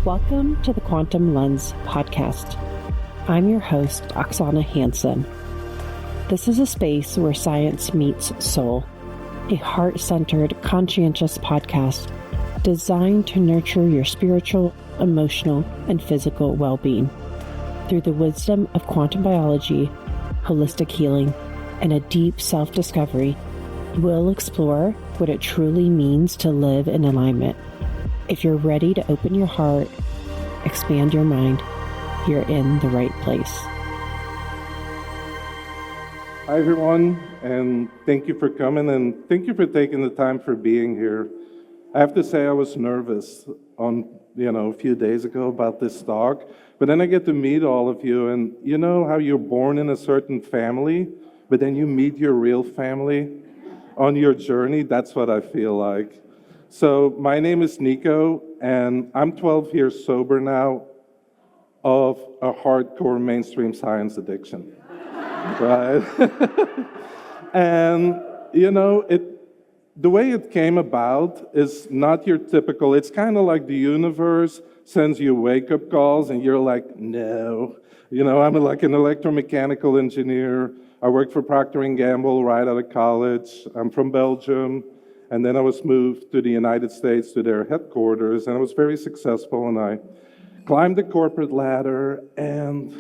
Welcome to the Quantum Lens podcast. I'm your host, Oksana Hansen. This is a space where science meets soul, a heart-centered, conscientious podcast designed to nurture your spiritual, emotional, and physical well-being through the wisdom of quantum biology, holistic healing, and a deep self-discovery. We'll explore what it truly means to live in alignment. If you're ready to open your heart, expand your mind, you're in the right place. Hi, everyone, and thank you for coming, and thank you for taking the time for being here. I have to say I was nervous a few days ago about this talk, but then I get to meet all of you, and you know how you're born in a certain family, but then you meet your real family on your journey? That's what I feel like. So my name is Nico, and I'm 12 years sober now of a hardcore mainstream science addiction, right? And, the way it came about is not your typical, it's kind of like the universe sends you wake-up calls, and you're like, no. I'm like an electromechanical engineer. I worked for Procter & Gamble right out of college. I'm from Belgium. And then I was moved to the United States to their headquarters, and I was very successful, and I climbed the corporate ladder, and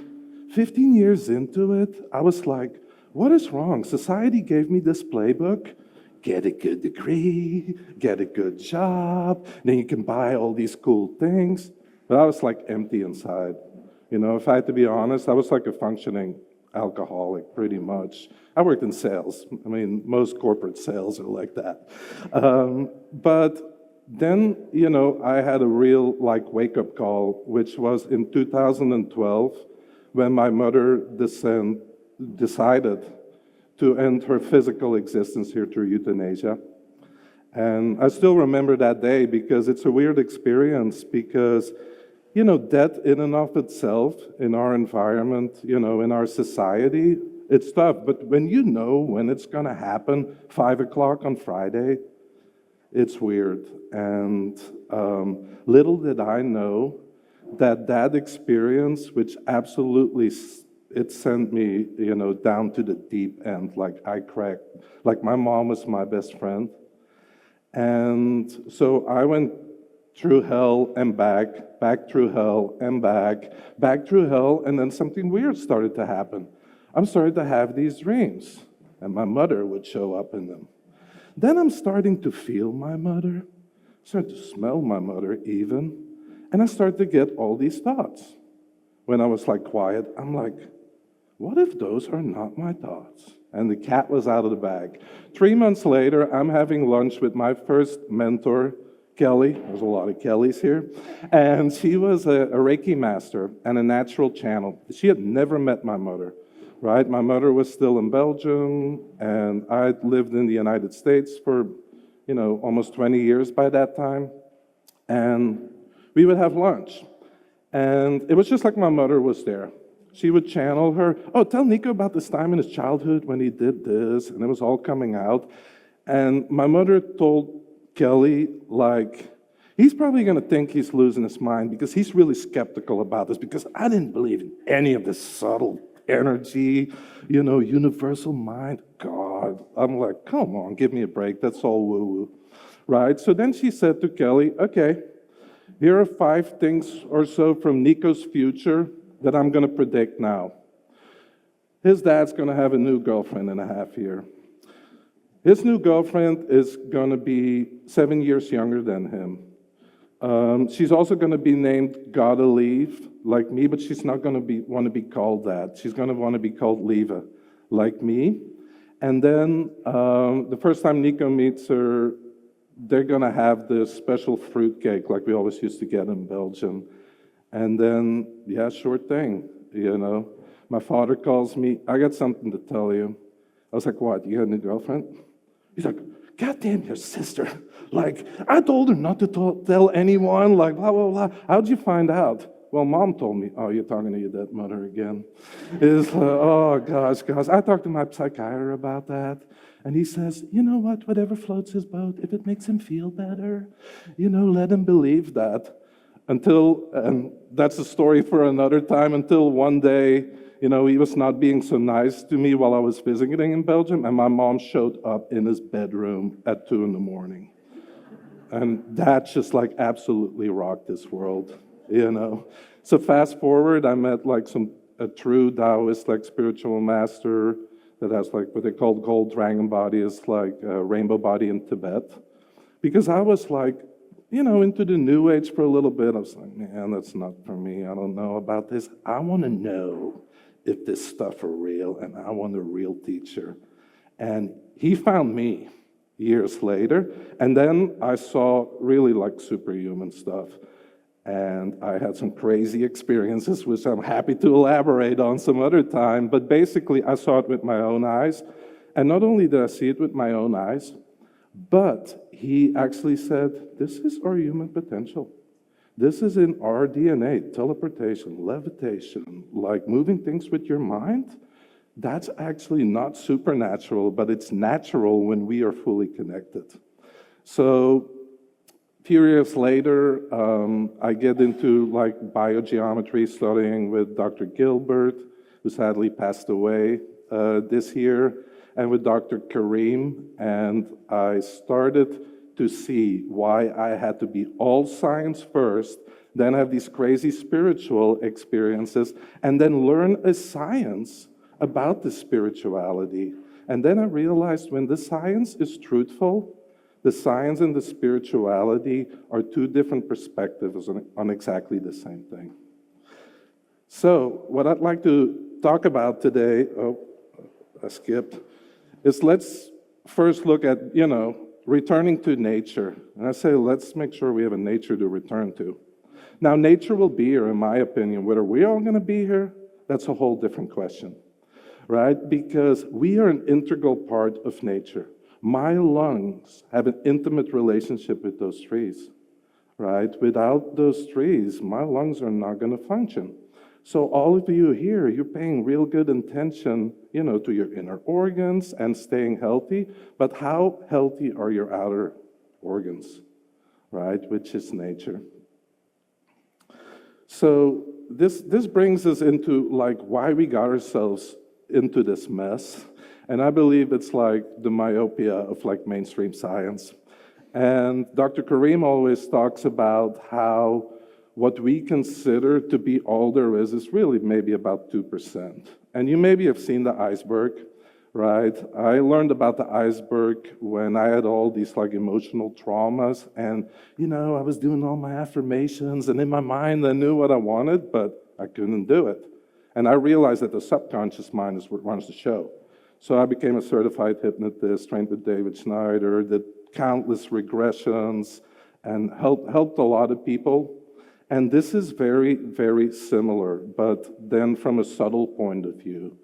15 years into it, I was like, what is wrong? Society gave me this playbook, get a good degree, get a good job, then you can buy all these cool things. But I was like empty inside. If I had to be honest, I was like a functioning alcoholic, pretty much. I worked in sales. Most corporate sales are like that. But then, I had a real wake-up call, which was in 2012, when my mother decided to end her physical existence here through euthanasia. And I still remember that day because it's a weird experience because death in and of itself, in our environment, in our society, it's tough. But when when it's going to happen, 5 o'clock on Friday, it's weird. And little did I know that experience, which absolutely, it sent me, down to the deep end. I cracked. My mom was my best friend. And so I went through hell and back through hell and back through hell, and then something weird started to happen. I'm starting to have these dreams, and my mother would show up in them. Then I'm starting to feel my mother, start to smell my mother even, and I start to get all these thoughts. When I was quiet, I'm like, what if those are not my thoughts? And the cat was out of the bag. 3 months later, I'm having lunch with my first mentor, Kelly. There's a lot of Kellys here. And she was a Reiki master and a natural channel. She had never met my mother, right? My mother was still in Belgium, and I lived in the United States for, almost 20 years by that time. And we would have lunch. And it was just like my mother was there. She would channel her, tell Nico about this time in his childhood when he did this, and it was all coming out. And my mother told Kelly, he's probably going to think he's losing his mind because he's really skeptical about this because I didn't believe in any of this subtle energy, universal mind. God, I'm like, come on, give me a break. That's all woo-woo, right? So then she said to Kelly, okay, here are 5 things or so from Nico's future that I'm going to predict now. His dad's going to have a new girlfriend in a half year. His new girlfriend is going to be 7 years younger than him. She's also going to be named Godelieve, like me, but she's not going to want to be called that. She's going to want to be called Leva, like me. And then the first time Nico meets her, they're going to have this special fruit cake like we always used to get in Belgium. And then, sure thing, My father calls me, I got something to tell you. I was like, what, you got a new girlfriend? He's like, God damn your sister. I told her not to tell anyone, blah, blah, blah. How'd you find out? Well, Mom told me. Oh, you're talking to your dead mother again. It's oh, gosh. I talked to my psychiatrist about that, and he says, you know whatever floats his boat, if it makes him feel better, let him believe that. Until, and that's a story for another time, until one day, he was not being so nice to me while I was visiting in Belgium, and my mom showed up in his bedroom at 2 in the morning. And that just like absolutely rocked this world, So fast forward, I met like a true Daoist like spiritual master that has like what they call gold dragon body, is like a rainbow body in Tibet. Because I was like, into the new age for a little bit. I was like, man, that's not for me. I don't know about this. I want to know if this stuff are real, and I want a real teacher. And he found me years later, and then I saw really like superhuman stuff. And I had some crazy experiences, which I'm happy to elaborate on some other time. But basically, I saw it with my own eyes. And not only did I see it with my own eyes, but he actually said, this is our human potential. This is in our DNA, teleportation, levitation, like moving things with your mind. That's actually not supernatural, but it's natural when we are fully connected. So a few years later, I get into like biogeometry, studying with Dr. Gilbert, who sadly passed away this year, and with Dr. Kareem, and I started to see why I had to be all science first, then have these crazy spiritual experiences, and then learn a science about the spirituality. And then I realized when the science is truthful, the science and the spirituality are two different perspectives on exactly the same thing. So what I'd like to talk about today, I skipped, is let's first look at, returning to nature. And I say, let's make sure we have a nature to return to. Now, nature will be here, in my opinion. Whether we're all going to be here, that's a whole different question, right? Because we are an integral part of nature. My lungs have an intimate relationship with those trees, right? Without those trees, my lungs are not going to function. So all of you here, you're paying real good attention, to your inner organs and staying healthy. But how healthy are your outer organs, right? Which is nature. So this brings us into like why we got ourselves into this mess. And I believe it's like the myopia of like mainstream science. And Dr. Kareem always talks about how what we consider to be all there is really maybe about 2%. And you maybe have seen the iceberg, right? I learned about the iceberg when I had all these like emotional traumas, and I was doing all my affirmations, and in my mind I knew what I wanted, but I couldn't do it. And I realized that the subconscious mind is what runs the show. So I became a certified hypnotist, trained with David Schneider, did countless regressions, and helped a lot of people. And this is very, very similar, but then from a subtle point of view,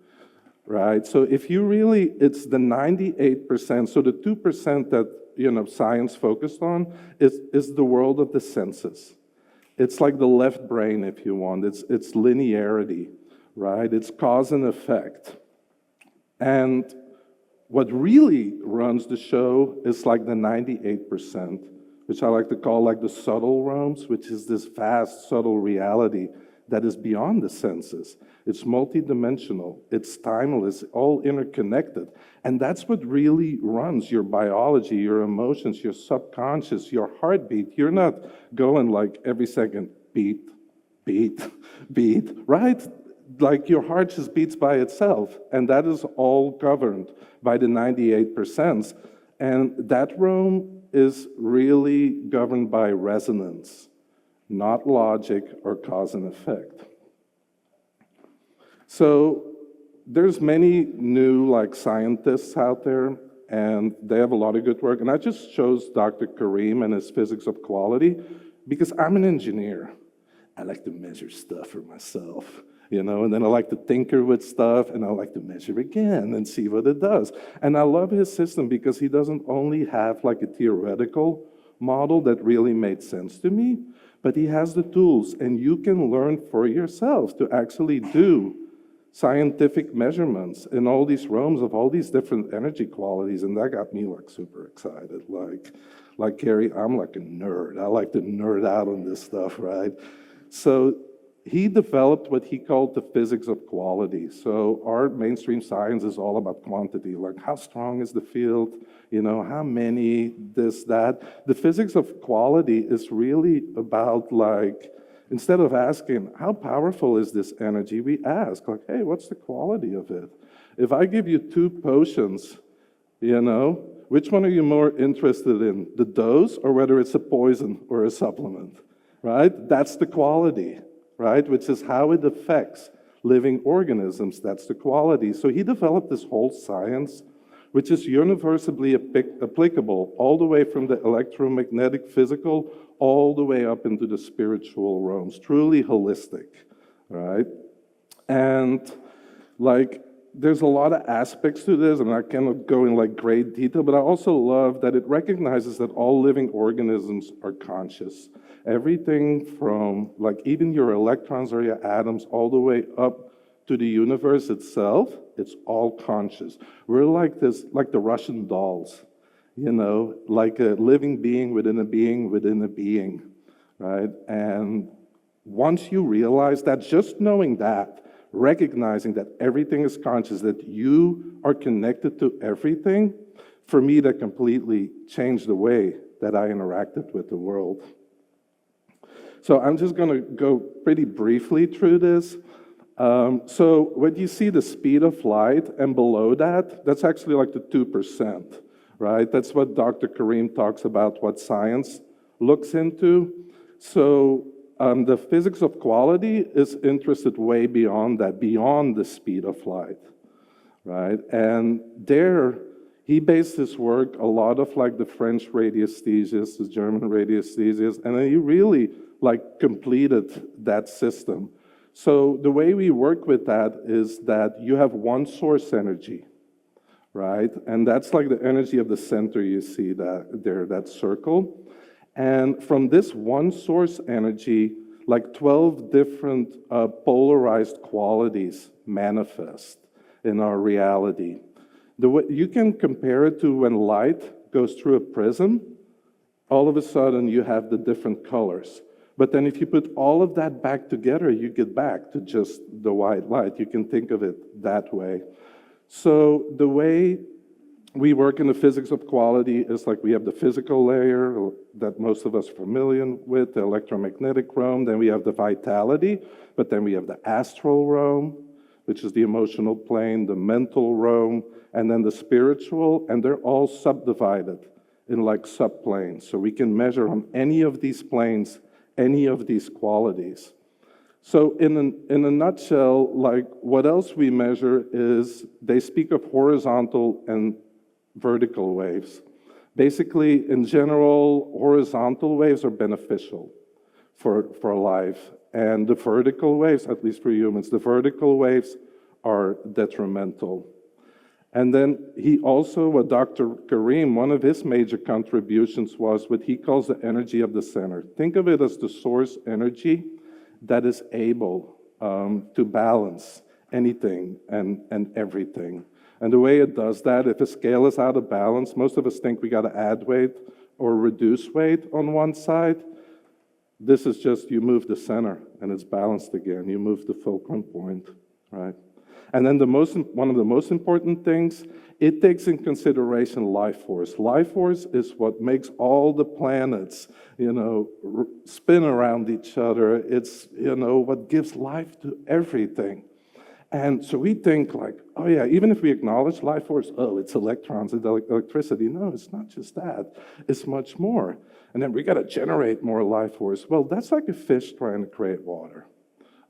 right? So if you really, it's the 98%, so the 2% that, science focused on is the world of the senses. It's like the left brain, if you want. It's linearity, right? It's cause and effect. And what really runs the show is like the 98%, which I like to call like the subtle realms, which is this vast, subtle reality that is beyond the senses. It's multidimensional, it's timeless, all interconnected. And that's what really runs your biology, your emotions, your subconscious, your heartbeat. You're not going like every second, beat, beat, beat, right? Like your heart just beats by itself. And that is all governed by the 98%. And that realm is really governed by resonance, not logic or cause and effect. So there's many new like scientists out there, and they have a lot of good work. And I just chose Dr. Kareem and his physics of quality because I'm an engineer. I like to measure stuff for myself, and then I like to tinker with stuff, and I like to measure again and see what it does. And I love his system because he doesn't only have like a theoretical model that really made sense to me, but he has the tools, and you can learn for yourself to actually do scientific measurements in all these realms of all these different energy qualities, and that got me like super excited. Like Gary, I'm like a nerd. I like to nerd out on this stuff, right? So he developed what he called the physics of quality. So our mainstream science is all about quantity, like how strong is the field, how many, this, that. The physics of quality is really about like, instead of asking, how powerful is this energy, we ask, like, hey, what's the quality of it? If I give you 2 potions, which one are you more interested in, the dose or whether it's a poison or a supplement, right? That's the quality, right? Which is how it affects living organisms. That's the quality. So he developed this whole science, which is universally applicable all the way from the electromagnetic physical all the way up into the spiritual realms, truly holistic, right? And like, there's a lot of aspects to this, and I cannot go in like great detail, but I also love that it recognizes that all living organisms are conscious. Everything from like even your electrons or your atoms all the way up to the universe itself, it's all conscious. We're like this, like the Russian dolls, like a living being within a being within a being, right? And once you realize that, just knowing that, recognizing that everything is conscious, that you are connected to everything, for me, that completely changed the way that I interacted with the world. So I'm just going to go pretty briefly through this. So when you see the speed of light and below that, that's actually like the 2%, right? That's what Dr. Karim talks about, what science looks into. So the physics of quality is interested way beyond that, beyond the speed of light, right? And there, he based his work a lot of like the French radiesthesias, the German radiesthesias, and he really like completed that system. So the way we work with that is that you have one source energy, right? And that's like the energy of the center you see that there, that circle. And from this one source energy, like 12 different polarized qualities manifest in our reality. You can compare it to when light goes through a prism, all of a sudden you have the different colors. But then if you put all of that back together, you get back to just the white light. You can think of it that way. So the way we work in the physics of quality is like we have the physical layer that most of us are familiar with, the electromagnetic realm, then we have the vitality, but then we have the astral realm, which is the emotional plane, the mental realm, and then the spiritual, and they're all subdivided in like subplanes. So we can measure on any of these planes any of these qualities. So in a nutshell, like what else we measure is they speak of horizontal and vertical waves. Basically, in general, horizontal waves are beneficial for life. And the vertical waves, at least for humans, the vertical waves are detrimental. And then he also, what Dr. Karim, one of his major contributions was what he calls the energy of the center. Think of it as the source energy that is able to balance anything and everything. And the way it does that, if a scale is out of balance, most of us think we got to add weight or reduce weight on one side. This is just you move the center and it's balanced again. You move the fulcrum point, right? And then one of the most important things, it takes in consideration life force. Life force is what makes all the planets, spin around each other. It's, what gives life to everything. And so we think like, oh yeah, even if we acknowledge life force, oh, it's electrons and electricity. No, it's not just that. It's much more. And then we got to generate more life force. Well, that's like a fish trying to create water.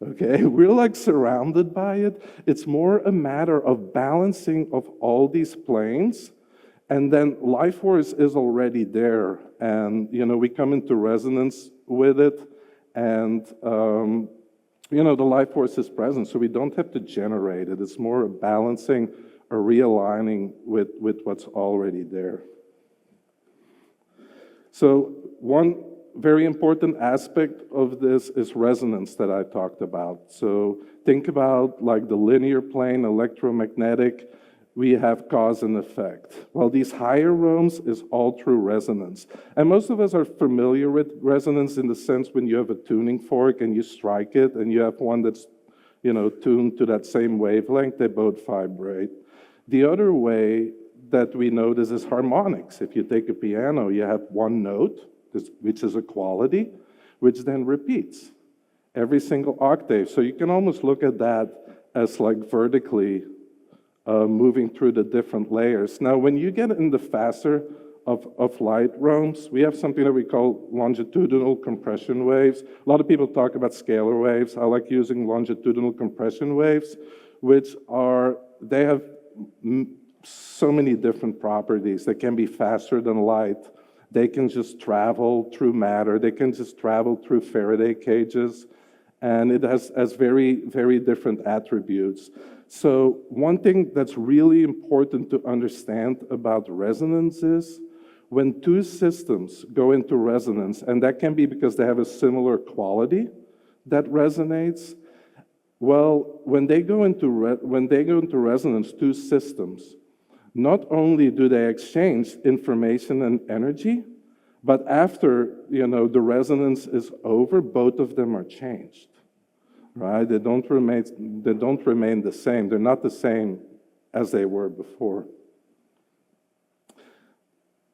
Okay, we're like surrounded by it. It's more a matter of balancing of all these planes, and then life force is already there, and we come into resonance with it, and the life force is present, so we don't have to generate it. It's more a balancing, a realigning with what's already there. So one very important aspect of this is resonance that I talked about. So think about like the linear plane, electromagnetic. we have cause and effect. Well, these higher realms is all through resonance. And most of us are familiar with resonance in the sense when you have a tuning fork and you strike it and you have one that's, tuned to that same wavelength, they both vibrate. The other way that we know this is harmonics. If you take a piano, you have one note, which is a quality, which then repeats every single octave. So you can almost look at that as like vertically moving through the different layers. Now, when you get in the faster of light realms, we have something that we call longitudinal compression waves. A lot of people talk about scalar waves. I like using longitudinal compression waves, they have so many different properties. They can be faster than light. They can just travel through matter. They can just travel through Faraday cages. And it has very, very different attributes. So one thing that's really important to understand about resonance is when two systems go into resonance, and that can be because they have a similar quality that resonates. Well, when they go into resonance, two systems, not only do they exchange information and energy, but after the resonance is over, both of them are changed. Right? They don't remain the same. They're not the same as they were before.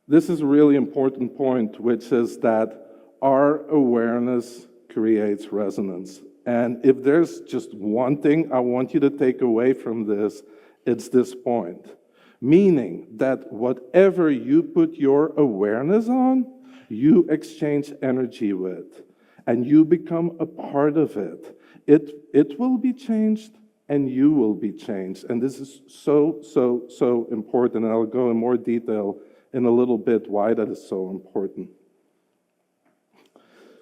This is a really important point, which is that our awareness creates resonance. And if there's just one thing I want you to take away from this, it's this point. Meaning that whatever you put your awareness on, you exchange energy with, and you become a part of it. It will be changed, and you will be changed. And this is so, so, so important. And I'll go in more detail in a little bit why that is so important.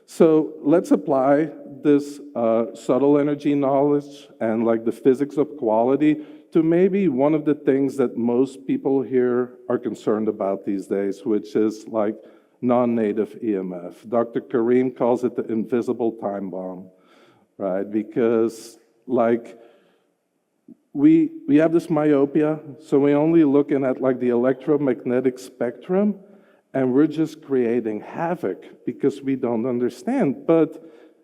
So let's apply this subtle energy knowledge and like the physics of quality to maybe one of the things that most people here are concerned about these days, which is like non-native EMF. Dr. Karim calls it the invisible time bomb, right? Because like we have this myopia, so we're only looking at like the electromagnetic spectrum, and we're just creating havoc because we don't understand. But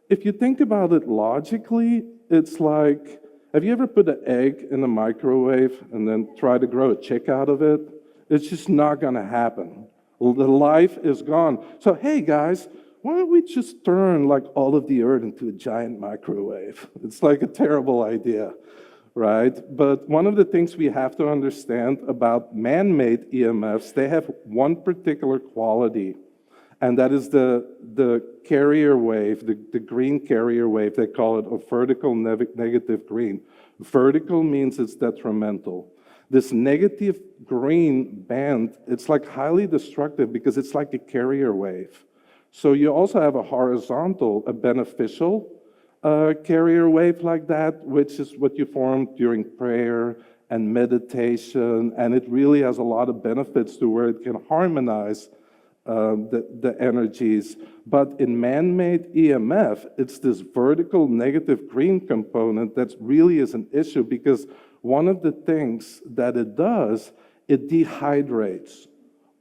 if you think about it logically, it's like, have you ever put an egg in a microwave and then try to grow a chick out of it? It's just not gonna happen. The life is gone. So hey guys, why don't we just turn like all of the earth into a giant microwave? It's like a terrible idea, right? But one of the things we have to understand about man-made EMFs, they have one particular quality, and that is the carrier wave, the green carrier wave. They call it a vertical negative green. Vertical means it's detrimental. This negative green band, it's like highly destructive because it's like a carrier wave. So you also have a horizontal, a beneficial carrier wave like that, which is what you form during prayer and meditation, and it really has a lot of benefits to where it can harmonize the energies. But in man-made EMF, it's this vertical negative green component that really is an issue because one of the things that it does, it dehydrates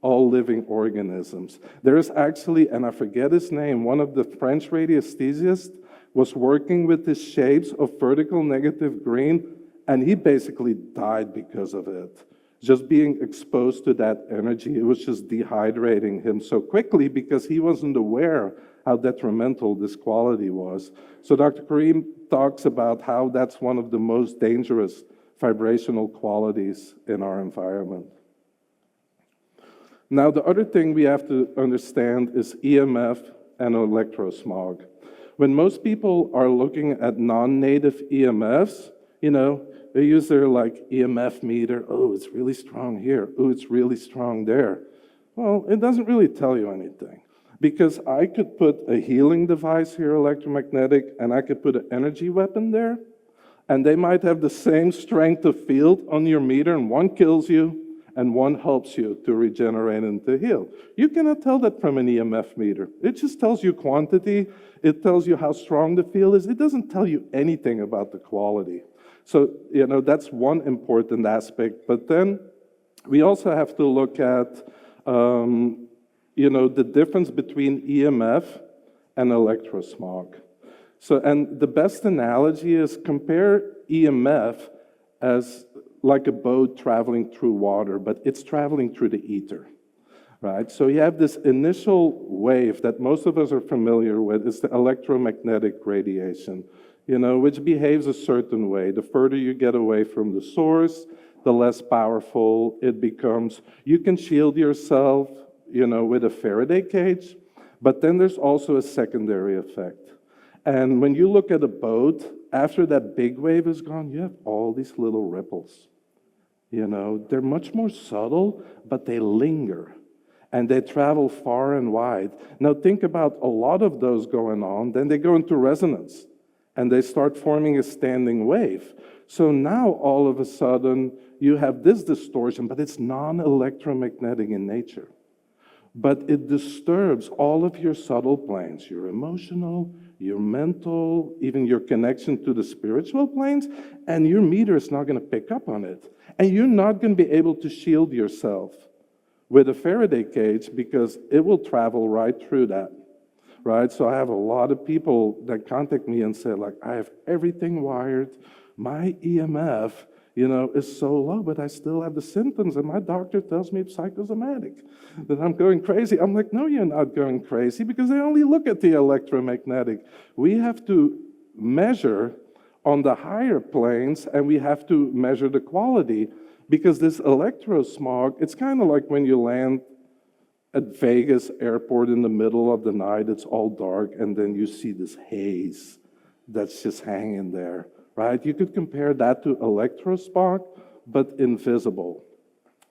all living organisms. There is actually, and I forget his name, one of the French radiesthesists was working with the shapes of vertical negative green, and he basically died because of it. Just being exposed to that energy, it was just dehydrating him so quickly because he wasn't aware how detrimental this quality was. So Dr. Karim talks about how that's one of the most dangerous vibrational qualities in our environment. Now, the other thing we have to understand is EMF and electro smog. When most people are looking at non-native EMFs, they use their like EMF meter. Oh, it's really strong here. Oh, it's really strong there. Well, it doesn't really tell you anything because I could put a healing device here, electromagnetic, and I could put an energy weapon there, and they might have the same strength of field on your meter, and one kills you and one helps you to regenerate and to heal. You cannot tell that from an EMF meter. It just tells you quantity. It tells you how strong the field is. It doesn't tell you anything about the quality. So, that's one important aspect. But then we also have to look at, the difference between EMF and electrosmog. So, and the best analogy is compare EMF as like a boat traveling through water, but it's traveling through the ether, right? So you have this initial wave that most of us are familiar with. It's the electromagnetic radiation, which behaves a certain way. The further you get away from the source, the less powerful it becomes. You can shield yourself, with a Faraday cage, but then there's also a secondary effect. And when you look at a boat, after that big wave is gone, you have all these little ripples. They're much more subtle, but they linger. And they travel far and wide. Now think about a lot of those going on, then they go into resonance. And they start forming a standing wave. So now all of a sudden, you have this distortion, but it's non-electromagnetic in nature. But it disturbs all of your subtle planes, your emotional, your mental, even your connection to the spiritual planes, and your meter is not going to pick up on it. And you're not going to be able to shield yourself with a Faraday cage because it will travel right through that, right? So I have a lot of people that contact me and say, like, I have everything wired, my EMF, is so low, but I still have the symptoms, and my doctor tells me it's psychosomatic, that I'm going crazy. I'm like, no, you're not going crazy, because they only look at the electromagnetic. We have to measure on the higher planes, and we have to measure the quality, because this electrosmog, it's kind of like when you land at Vegas airport in the middle of the night, it's all dark, and then you see this haze that's just hanging there. Right? You could compare that to electrosmog, but invisible.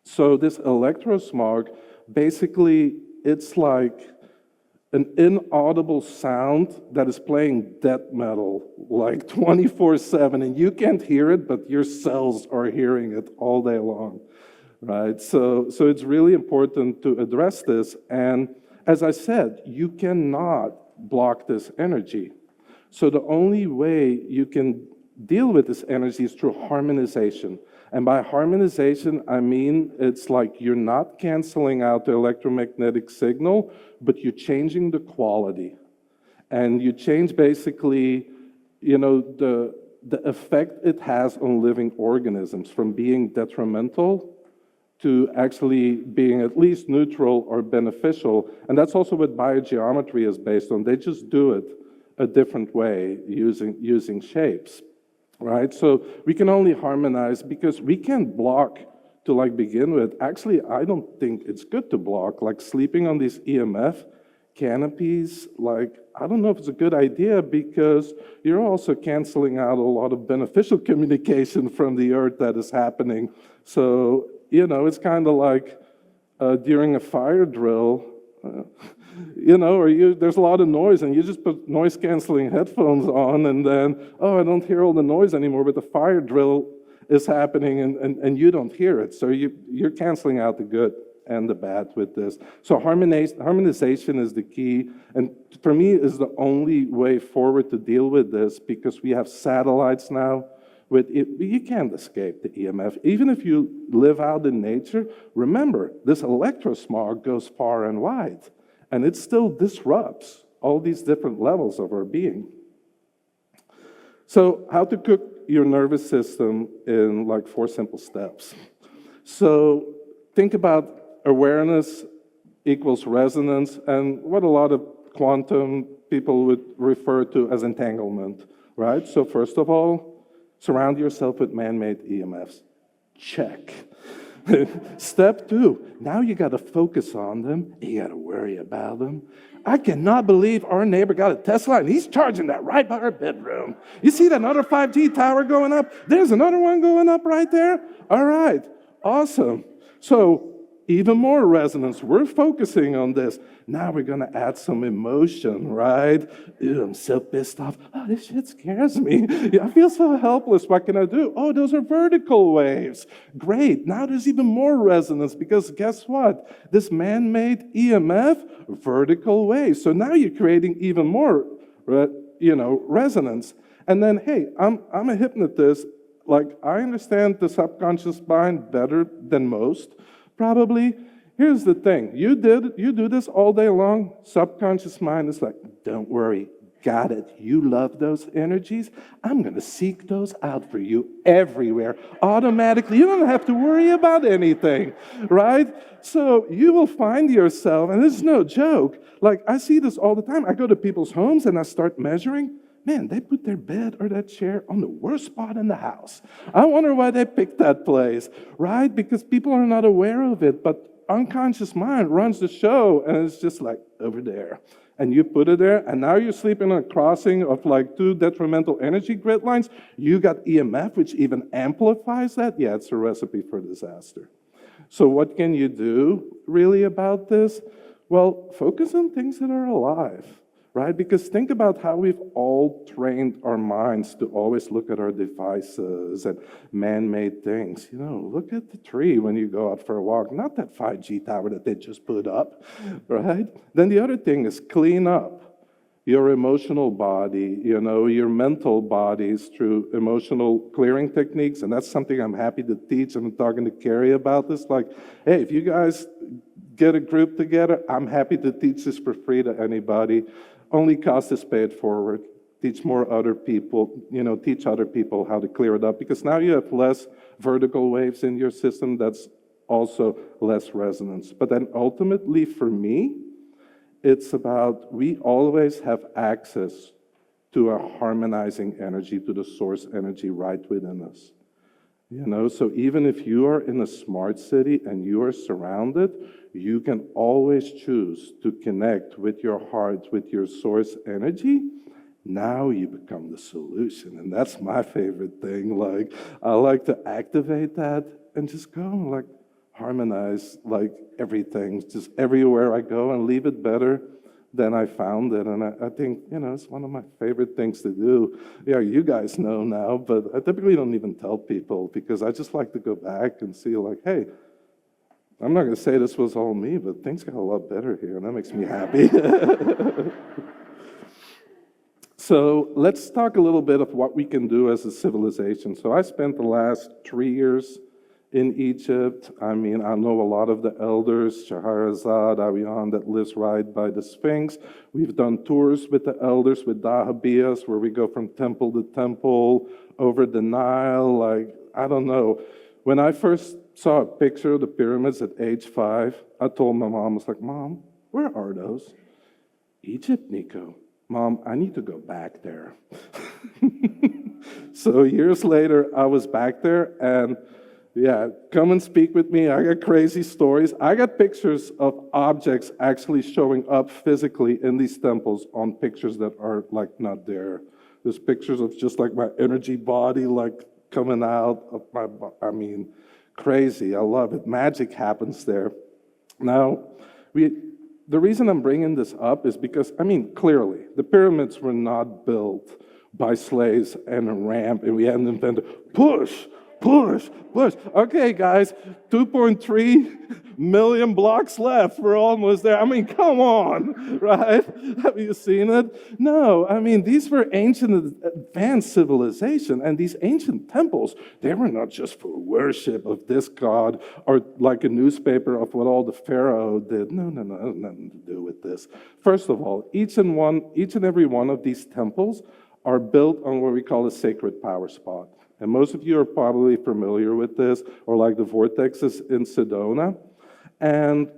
So this electrosmog, basically, it's like an inaudible sound that is playing death metal, like 24/7, and you can't hear it, but your cells are hearing it all day long, right? So it's really important to address this, and as I said, you cannot block this energy. So the only way you can deal with this energy is through harmonization. And by harmonization, I mean it's like you're not canceling out the electromagnetic signal, but you're changing the quality. And you change basically, the effect it has on living organisms from being detrimental to actually being at least neutral or beneficial. And that's also what biogeometry is based on. They just do it a different way using shapes. Right? So we can only harmonize because we can't block to begin with. Actually, I don't think it's good to block. Like sleeping on these EMF canopies, I don't know if it's a good idea because you're also canceling out a lot of beneficial communication from the earth that is happening. So, it's kind of like during a fire drill, there's a lot of noise and you just put noise-canceling headphones on and then, I don't hear all the noise anymore, but the fire drill is happening and you don't hear it. So you're canceling out the good and the bad with this. So harmonization is the key, and for me is the only way forward to deal with this because we have satellites now. You can't escape the EMF. Even if you live out in nature, remember, this electrosmog goes far and wide. And it still disrupts all these different levels of our being. So how to cook your nervous system in 4 simple steps. So think about awareness equals resonance and what a lot of quantum people would refer to as entanglement, right? So first of all, surround yourself with man-made EMFs. Check. Step 2, now you got to focus on them. You got to worry about them. I cannot believe our neighbor got a Tesla and he's charging that right by our bedroom. You see that another 5G tower going up? There's another one going up right there. All right, awesome. So even more resonance. We're focusing on this. Now we're going to add some emotion, right? Ew, I'm so pissed off. Oh, this shit scares me. I feel so helpless. What can I do? Oh, those are vertical waves. Great. Now there's even more resonance because guess what? This man-made EMF, vertical waves. So now you're creating even more, resonance. And then, hey, I'm a hypnotist. Like, I understand the subconscious mind better than most, probably. Here's the thing. You do this all day long, subconscious mind is like, don't worry, got it. You love those energies? I'm going to seek those out for you everywhere. Automatically, you don't have to worry about anything, right? So you will find yourself, and this is no joke, like I see this all the time. I go to people's homes and I start measuring. Man, they put their bed or that chair on the worst spot in the house. I wonder why they picked that place, right? Because people are not aware of it, but unconscious mind runs the show, and it's just like over there. And you put it there, and now you're sleeping on a crossing of like two detrimental energy grid lines. You got EMF, which even amplifies that. Yeah, it's a recipe for disaster. So what can you do really about this? Well, focus on things that are alive, right? Because think about how we've all trained our minds to always look at our devices and man-made things. You know, look at the tree when you go out for a walk, not that 5G tower that they just put up, right? Then the other thing is clean up your emotional body, you know, your mental bodies through emotional clearing techniques. And that's something I'm happy to teach. I'm talking to Carrie about this. Like, hey, if you guys get a group together, I'm happy to teach this for free to anybody. Only cost is paid forward. Teach more other people, you know, teach other people how to clear it up, because now you have less vertical waves in your system. That's also less resonance. But then ultimately for me, it's about we always have access to a harmonizing energy, to the source energy right within us. You know, so even if you are in a smart city and you are surrounded, you can always choose to connect with your heart, with your source energy. Now you become the solution. And that's my favorite thing. Like, I like to activate that and just go like harmonize like everything, just everywhere I go, and leave it better than I found it. And I think, you know, it's one of my favorite things to do. Yeah, you guys know now, but I typically don't even tell people, because I just like to go back and see like, hey, I'm not going to say this was all me, but things got a lot better here, and that makes me happy. So let's talk a little bit of what we can do as a civilization. So I spent the last 3 years in Egypt. I mean, I know a lot of the elders, Shahrazad, Awiyan, that lives right by the Sphinx. We've done tours with the elders, with Dahabiyas, where we go from temple to temple, over the Nile. Like, I don't know. When I first saw a picture of the pyramids at age 5, I told my mom, I was like, Mom, where are those? Egypt, Nico. Mom, I need to go back there. So years later, I was back there, and yeah, come and speak with me. I got crazy stories. I got pictures of objects actually showing up physically in these temples on pictures that are like not there. There's pictures of just like my energy body like coming out of my body. I mean, crazy. I love it. Magic happens there. Now, the reason I'm bringing this up is because, I mean, clearly, the pyramids were not built by slaves and a ramp, and we hadn't invented push. Okay, guys, 2.3 million blocks left. We're almost there. I mean, come on, right? Have you seen it? No, I mean, these were ancient, advanced civilization, and these ancient temples, they were not just for worship of this god or like a newspaper of what all the pharaoh did. No, nothing to do with this. First of all, each and every one of these temples are built on what we call a sacred power spot. And most of you are probably familiar with this, or like the vortexes in Sedona. And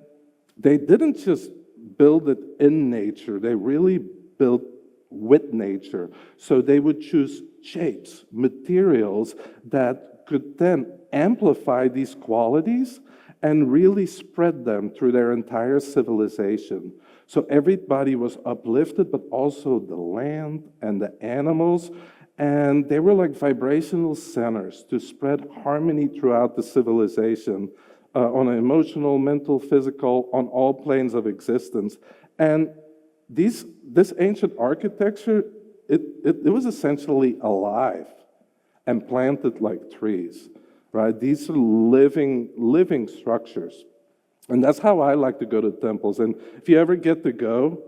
they didn't just build it in nature, they really built with nature. So they would choose shapes, materials that could then amplify these qualities and really spread them through their entire civilization. So everybody was uplifted, but also the land and the animals. And they were like vibrational centers to spread harmony throughout the civilization on an emotional, mental, physical, on all planes of existence. And this ancient architecture, it was essentially alive and planted like trees, right? These are living structures. And that's how I like to go to temples. And if you ever get to go,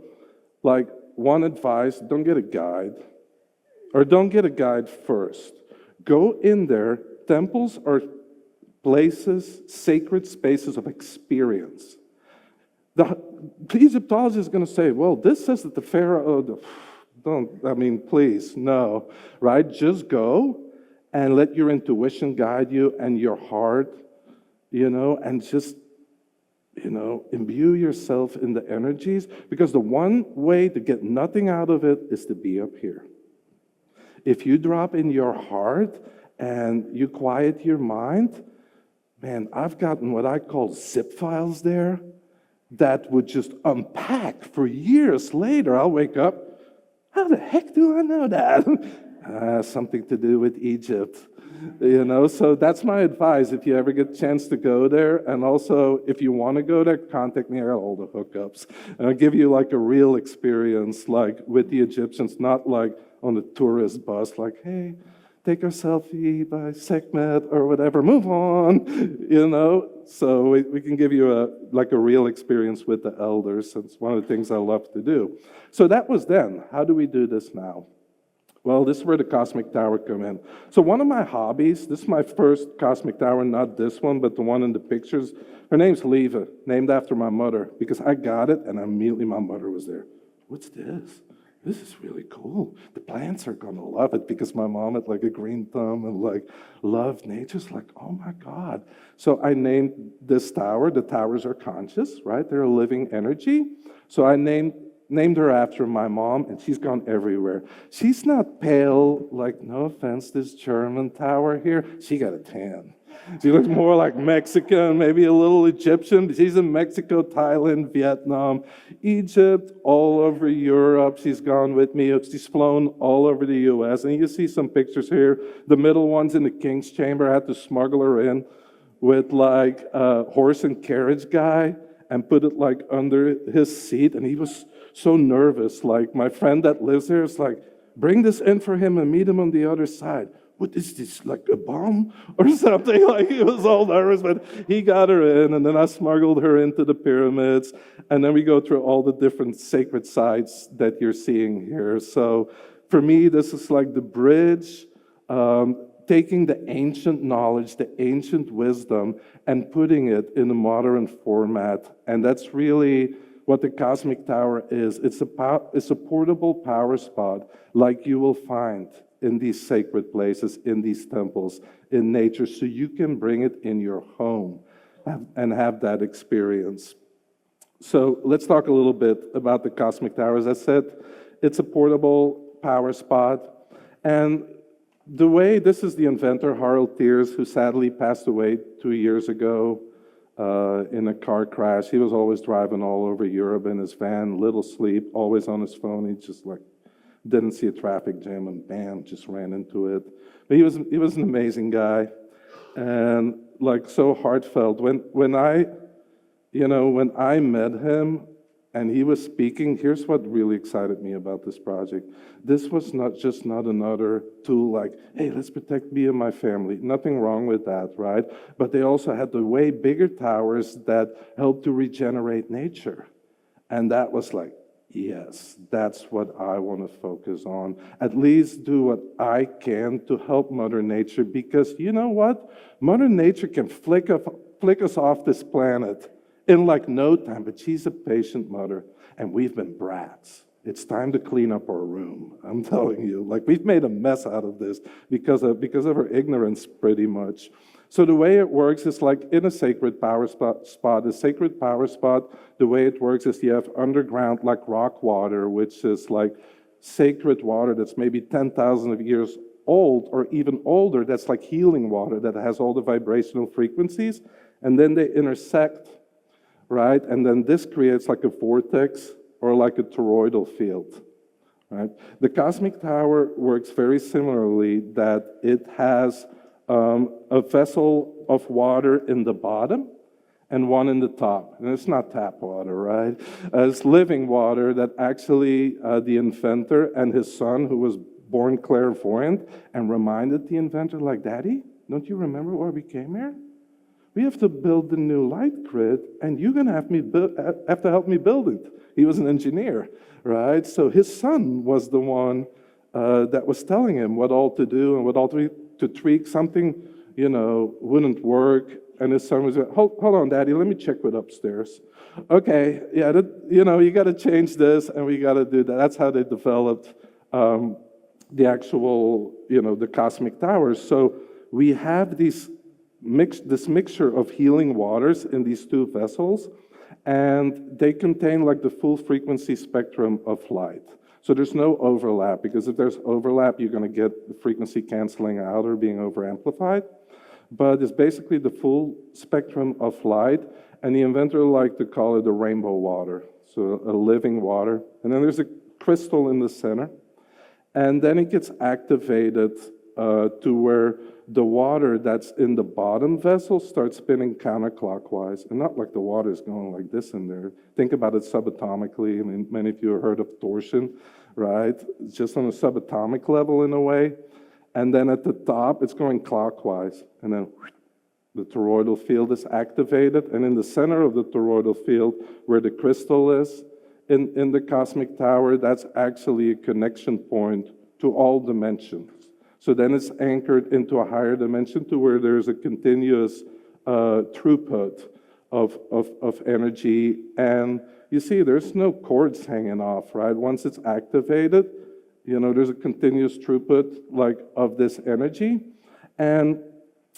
like, one advice, don't get a guide. Or don't get a guide first. Go in there. Temples are places, sacred spaces of experience. The Egyptologist is going to say, well, this says that the Pharaoh, please, no, right? Just go and let your intuition guide you and your heart, and just, imbue yourself in the energies, because the one way to get nothing out of it is to be up here. If you drop in your heart and you quiet your mind, man, I've gotten what I call zip files there that would just unpack for years later. I'll wake up, how the heck do I know that? Something to do with Egypt, So that's my advice if you ever get a chance to go there. And also, if you want to go there, contact me. I got all the hookups. And I'll give you like a real experience, like with the Egyptians, not like on the tourist bus, like, hey, take a selfie by Sekhmet or whatever, move on, So we can give you a real experience with the elders. It's one of the things I love to do. So that was then. How do we do this now? Well, this is where the Cosmic Tower come in. So one of my hobbies, this is my first Cosmic Tower, not this one, but the one in the pictures. Her name's Leva, named after my mother, because I got it, and immediately my mother was there. What's this? This is really cool. The plants are going to love it, because my mom had like a green thumb and like loved nature. It's like, oh my God. So I named this tower. The towers are conscious, right? They're a living energy. So I named her after my mom, and she's gone everywhere. She's not pale, like, no offense, this German tower here. She got a tan. She looks more like Mexican, maybe a little Egyptian. She's in Mexico, Thailand, Vietnam, Egypt, all over Europe. She's gone with me. She's flown all over the US. And you see some pictures here. The middle one's in the King's Chamber. I had to smuggle her in with like a horse and carriage guy and put it like under his seat. And he was so nervous. Like my friend that lives there is like, bring this in for him and meet him on the other side. What is this, like a bomb or something? Like he was all nervous, but he got her in, and then I smuggled her into the pyramids, and then we go through all the different sacred sites that you're seeing here. So for me, this is like the bridge, taking the ancient knowledge, the ancient wisdom, and putting it in a modern format, and that's really what the Cosmic Tower is. It's a portable power spot like you will find in these sacred places, in these temples, in nature, so you can bring it in your home and have that experience. So let's talk a little bit about the Cosmic Tower. As I said, it's a portable power spot. And the way, this is the inventor, Harold Thiers, who sadly passed away 2 years ago in a car crash. He was always driving all over Europe in his van, little sleep, always on his phone. He just like didn't see a traffic jam and bam, just ran into it. But he was an amazing guy and like so heartfelt. When I met him and he was speaking, here's what really excited me about this project. This was not another tool like, hey, let's protect me and my family. Nothing wrong with that, right? But they also had the way bigger towers that helped to regenerate nature. And that was like, yes, that's what I want to focus on. At least do what I can to help Mother Nature, because you know what? Mother Nature can flick us off this planet in like no time, but she's a patient mother, and we've been brats. It's time to clean up our room. I'm telling you, like we've made a mess out of this because of our ignorance, pretty much. So the way it works is like in a sacred power spot. A sacred power spot, the way it works is you have underground like rock water, which is like sacred water that's maybe 10,000 years old or even older. That's like healing water that has all the vibrational frequencies. And then they intersect, right? And then this creates like a vortex or like a toroidal field, right? The Cosmic Tower works very similarly, that it has a vessel of water in the bottom and one in the top. And it's not tap water, right? It's living water that actually the inventor and his son, who was born clairvoyant, and reminded the inventor, like, Daddy, don't you remember why we came here? We have to build the new light grid, and you're going to have to help me build it. He was an engineer, right? So his son was the one that was telling him what all to do and what all to to tweak something, wouldn't work. And his son was like, hold on, Daddy, let me check with upstairs. Okay, yeah, you got to change this, and we got to do that. That's how they developed the actual, the cosmic towers. So we have this mixture of healing waters in these two vessels, and they contain like the full frequency spectrum of light. So there's no overlap, because if there's overlap, you're going to get the frequency canceling out or being over-amplified. But it's basically the full spectrum of light, and the inventor liked to call it the rainbow water, so a living water. And then there's a crystal in the center, and then it gets activated to where the water that's in the bottom vessel starts spinning counterclockwise, and not like the water is going like this in there. Think about it subatomically. I mean, many of you have heard of torsion, right? It's just on a subatomic level in a way. And then at the top, it's going clockwise, and then the toroidal field is activated, and in the center of the toroidal field, where the crystal is, in the cosmic tower, that's actually a connection point to all dimensions. So then it's anchored into a higher dimension to where there's a continuous throughput of energy. And you see, there's no cords hanging off, right? Once it's activated, there's a continuous throughput like of this energy. And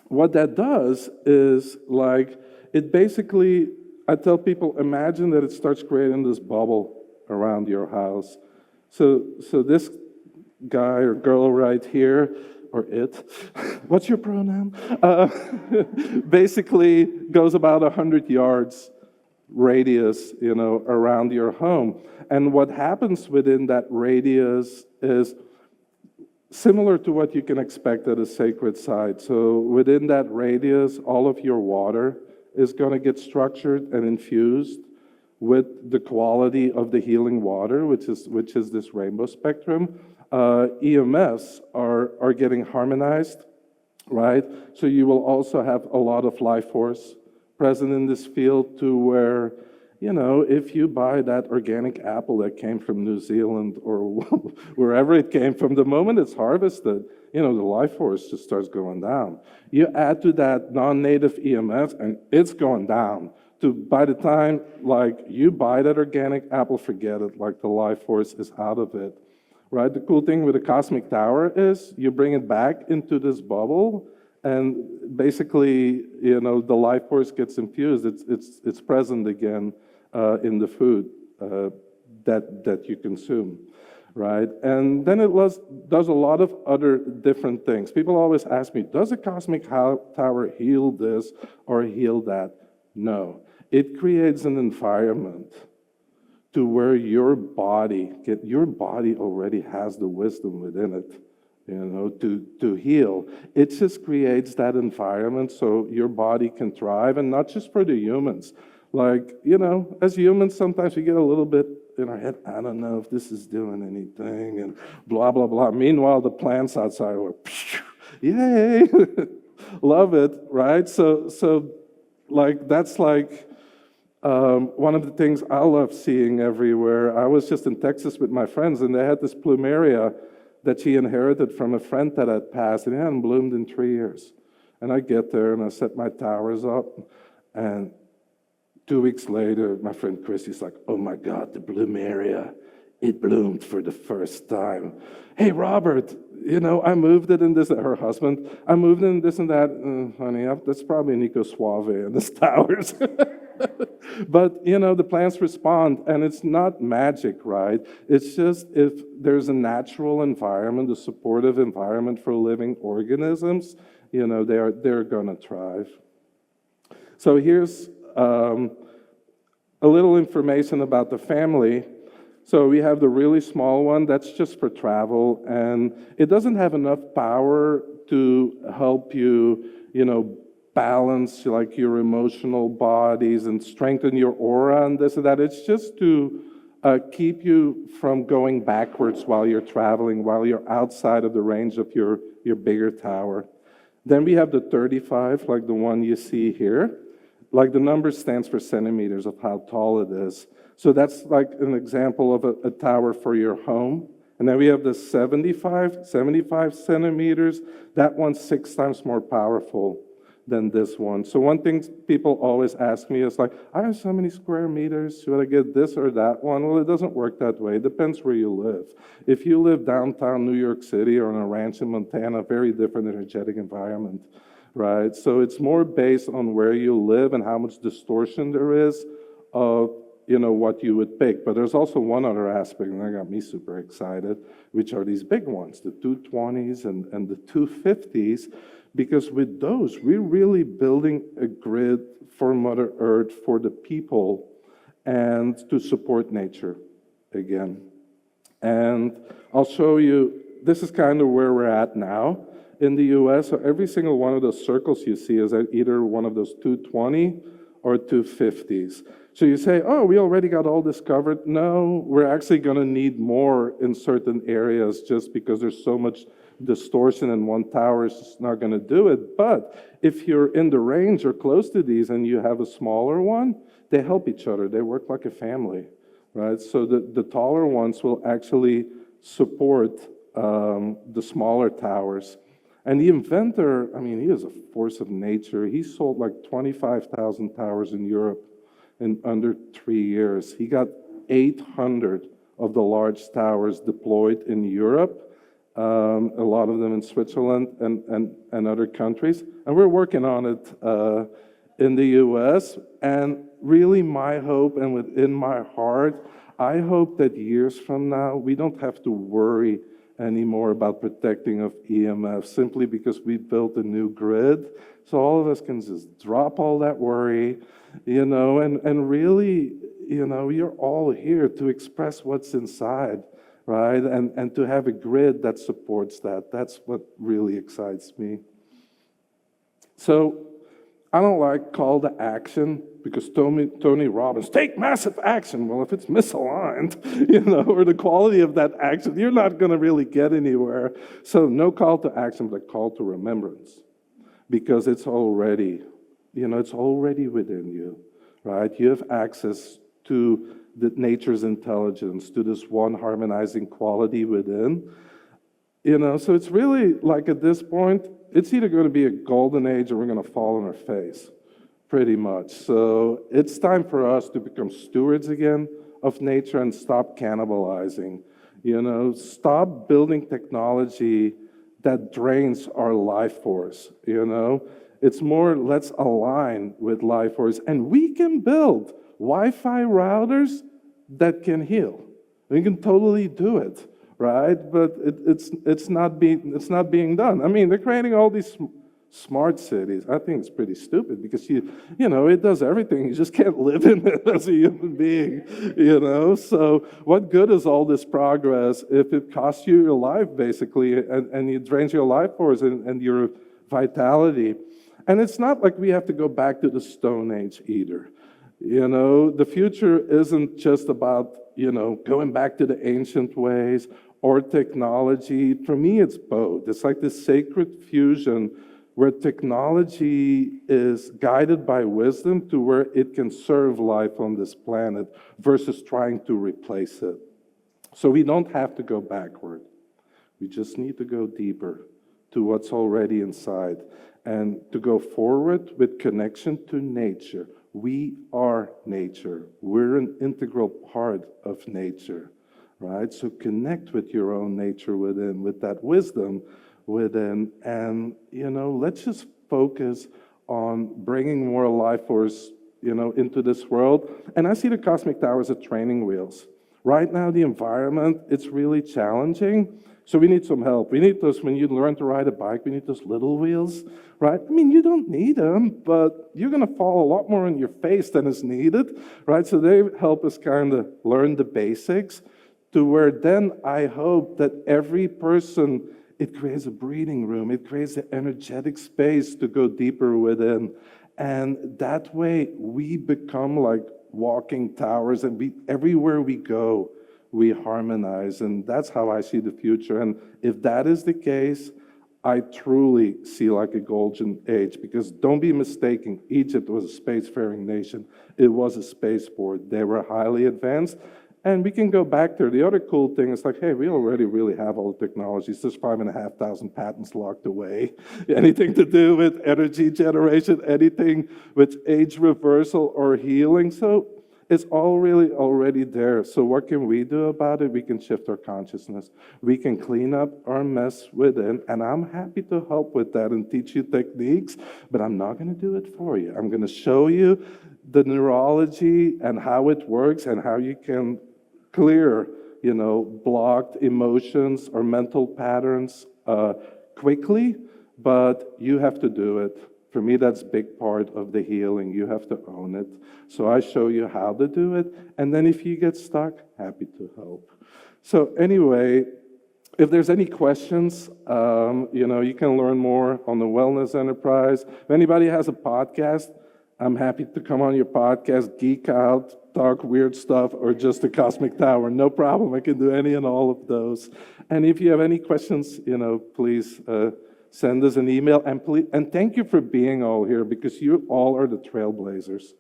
what that does is like, it basically, I tell people, imagine that it starts creating this bubble around your house. So this guy or girl right here, or it, what's your pronoun? Basically goes about 100 yards radius, around your home. And what happens within that radius is similar to what you can expect at a sacred site. So within that radius, all of your water is going to get structured and infused with the quality of the healing water, which is this rainbow spectrum. EMFs are getting harmonized, right? So you will also have a lot of life force present in this field, to where, if you buy that organic apple that came from New Zealand or wherever it came from, the moment it's harvested, the life force just starts going down. You add to that non-native EMFs, and it's going down. By the time, like, you buy that organic apple, forget it, like, the life force is out of it, right? The cool thing with the cosmic tower is you bring it back into this bubble, and basically, the life force gets infused. It's present again in the food that you consume, right? And then it does a lot of other different things. People always ask me, does a cosmic tower heal this or heal that? No. It creates an environment to where your body already has the wisdom within it, to heal. It just creates that environment so your body can thrive, and not just for the humans. Like, as humans, sometimes we get a little bit in our head, I don't know if this is doing anything, and blah, blah, blah. Meanwhile, the plants outside are like, yay, love it, right? So like, that's like one of the things I love seeing everywhere. I was just in Texas with my friends, and they had this plumeria that she inherited from a friend that had passed, and it hadn't bloomed in 3 years. And I get there, and I set my towers up, and 2 weeks later, my friend Chrissy's like, oh my God, the plumeria, it bloomed for the first time. Hey, Robert, I moved it in this, her husband, I moved it in this and that. Honey, that's probably Nico Suave in his towers. But, the plants respond, and it's not magic, right? It's just, if there's a natural environment, a supportive environment for living organisms, they're going to thrive. So here's a little information about the family. So we have the really small one, that's just for travel, and it doesn't have enough power to help you, balance like your emotional bodies and strengthen your aura and this and that. It's just to keep you from going backwards while you're traveling, while you're outside of the range of your bigger tower. Then we have the 35, like the one you see here. Like, the number stands for centimeters of how tall it is. So that's like an example of a tower for your home. And then we have the 75 centimeters. That one's 6 times more powerful than this one. So one thing people always ask me is like, I have so many square meters, should I get this or that one? Well, it doesn't work that way. It depends where you live. If you live downtown New York City or on a ranch in Montana, very different energetic environment, right? So it's more based on where you live and how much distortion there is of what you would pick. But there's also one other aspect, and that got me super excited, which are these big ones, the 220s and the 250s, because with those, we're really building a grid for Mother Earth, for the people, and to support nature again. And I'll show you, this is kind of where we're at now in the US. So every single one of those circles you see is either one of those 220 or 250s. So you say, oh, we already got all this covered. No, we're actually going to need more in certain areas just because there's so much distortion and one tower is just not going to do it. But if you're in the range or close to these and you have a smaller one, they help each other. They work like a family, right? So the taller ones will actually support the smaller towers. And the inventor, I mean, he is a force of nature. He sold like 25,000 towers in Europe in under 3 years. He got 800 of the large towers deployed in Europe, a lot of them in Switzerland and other countries. And we're working on it in the US. And really my hope, and within my heart, I hope that years from now, we don't have to worry anymore about protecting of EMFs simply because we built a new grid. So all of us can just drop all that worry, and really, you're all here to express what's inside, right? And to have a grid that supports that. That's what really excites me. So I don't like call to action because Tony Robbins, take massive action. Well, if it's misaligned, or the quality of that action, you're not going to really get anywhere. So no call to action, but a call to remembrance, because it's already, it's already within you, right? You have access to nature's intelligence, to this one harmonizing quality within. So it's really like at this point, it's either going to be a golden age or we're going to fall on our face, pretty much. So it's time for us to become stewards again of nature and stop cannibalizing. Stop building technology that drains our life force. It's more, let's align with life force, and we can build Wi-Fi routers that can heal. We can totally do it. Right, but it's not being done. I mean, they're creating all these smart cities. I think it's pretty stupid because it does everything. You just can't live in it as a human being. So what good is all this progress if it costs you your life basically, and it drains your life force and your vitality? And it's not like we have to go back to the Stone Age either. The future isn't just about going back to the ancient ways or technology. For me, it's both. It's like this sacred fusion where technology is guided by wisdom to where it can serve life on this planet versus trying to replace it. So we don't have to go backward. We just need to go deeper to what's already inside and to go forward with connection to nature. We are nature. We're an integral part of nature, right? So connect with your own nature within, with that wisdom within, and, let's just focus on bringing more life force, into this world. And I see the cosmic towers as training wheels. Right now, the environment, it's really challenging. So we need some help. We need those, when you learn to ride a bike, we need those little wheels, right? I mean, you don't need them, but you're going to fall a lot more on your face than is needed, right? So they help us kind of learn the basics to where then I hope that every person, it creates a breathing room. It creates an energetic space to go deeper within. And that way we become like walking towers, and everywhere we go, we harmonize, and that's how I see the future. And if that is the case, I truly see like a golden age, because don't be mistaken, Egypt was a spacefaring nation. It was a spaceport. They were highly advanced, And we can go back there. The other cool thing is like, hey, we already really have all the technologies. There's 5,500 patents locked away. Anything to do with energy generation, anything with age reversal or healing. So it's all really already there. So what can we do about it? We can shift our consciousness. We can clean up our mess within. And I'm happy to help with that and teach you techniques, but I'm not going to do it for you. I'm going to show you the neurology and how it works and how you can clear, blocked emotions or mental patterns quickly, but you have to do it. For me, that's a big part of the healing. You have to own it. So I show you how to do it, and then if you get stuck, happy to help. So anyway, if there's any questions, you can learn more on the Wellness Enterprise. If anybody has a podcast, I'm happy to come on your podcast, geek out, talk weird stuff, or just the Cosmic Tower. No problem. I can do any and all of those. And if you have any questions, please send us an email. And thank you for being all here, because you all are the trailblazers,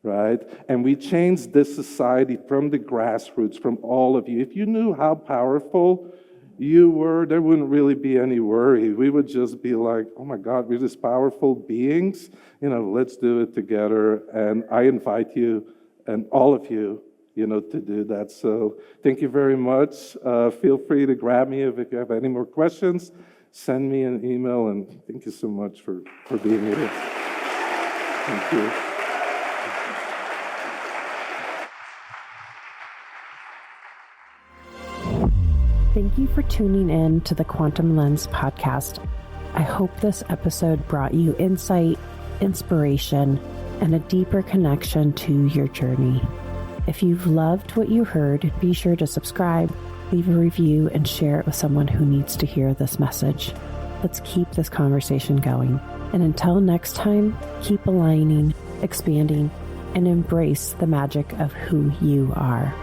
right? And we changed this society from the grassroots, from all of you. If you knew how powerful you were, there wouldn't really be any worry. We would just be like, oh my God, we're these powerful beings. Let's do it together. And I invite you and all of you, to do that. So thank you very much. Feel free to grab me if you have any more questions. Send me an email, and thank you so much for being here. Thank you. Thank you for tuning in to the Quantum Lens podcast. I hope this episode brought you insight, inspiration, and a deeper connection to your journey. If you've loved what you heard, be sure to subscribe, leave a review, and share it with someone who needs to hear this message. Let's keep this conversation going. And until next time, keep aligning, expanding, and embrace the magic of who you are.